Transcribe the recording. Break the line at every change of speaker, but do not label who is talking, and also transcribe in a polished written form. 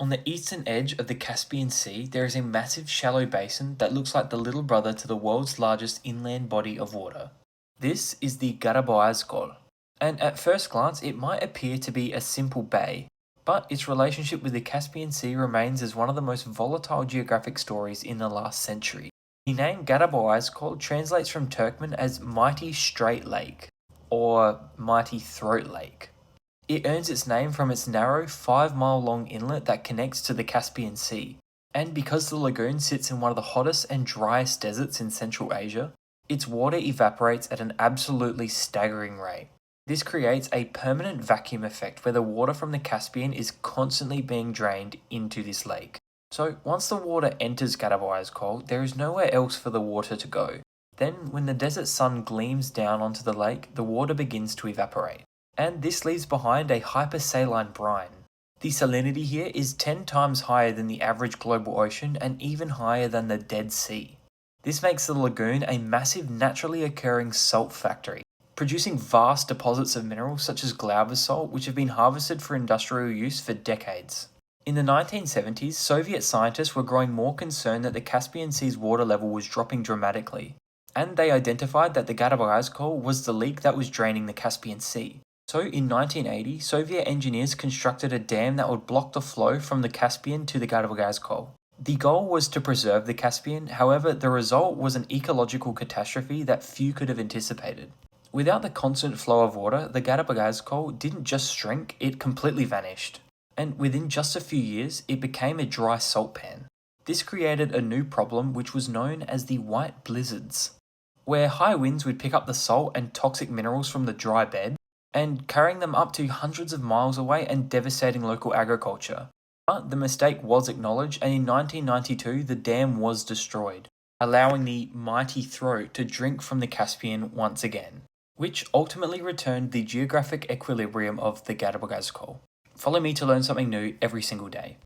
On the eastern edge of the Caspian Sea, there is a massive shallow basin that looks like the little brother to the world's largest inland body of water. This is the Garaboaz Gol, and at first glance it might appear to be a simple bay, but its relationship with the Caspian Sea remains as one of the most volatile geographic stories in the last century. The name Gadaboaz Gol translates from Turkmen as Mighty Straight Lake, or Mighty Throat Lake. It earns its name from its narrow 5-mile long inlet that connects to the Caspian Sea, and because the lagoon sits in one of the hottest and driest deserts in Central Asia, its water evaporates at an absolutely staggering rate. This creates a permanent vacuum effect where the water from the Caspian is constantly being drained into this lake. So once the water enters Gadaboaz Gol, there is nowhere else for the water to go. Then, when the desert sun gleams down onto the lake, the water begins to evaporate, and this leaves behind a hypersaline brine. The salinity here is 10 times higher than the average global ocean and even higher than the Dead Sea. This makes the lagoon a massive naturally occurring salt factory, producing vast deposits of minerals such as Glauber salt, which have been harvested for industrial use for decades. In the 1970s, Soviet scientists were growing more concerned that the Caspian Sea's water level was dropping dramatically, and they identified that the Gadaboraz Gol was the leak that was draining the Caspian Sea. So in 1980, Soviet engineers constructed a dam that would block the flow from the Caspian to the Gadaboraz Gol. The goal was to preserve the Caspian, however, the result was an ecological catastrophe that few could have anticipated. Without the constant flow of water, the Gadaboraz Gol didn't just shrink, it completely vanished. And within just a few years, it became a dry salt pan. This created a new problem which was known as the white blizzards, where high winds would pick up the salt and toxic minerals from the dry bed, and carrying them up to hundreds of miles away and devastating local agriculture. But the mistake was acknowledged, and in 1992 the dam was destroyed, allowing the mighty throat to drink from the Caspian once again, which ultimately returned the geographic equilibrium of the Gadaboraz Gol. Follow me to learn something new every single day.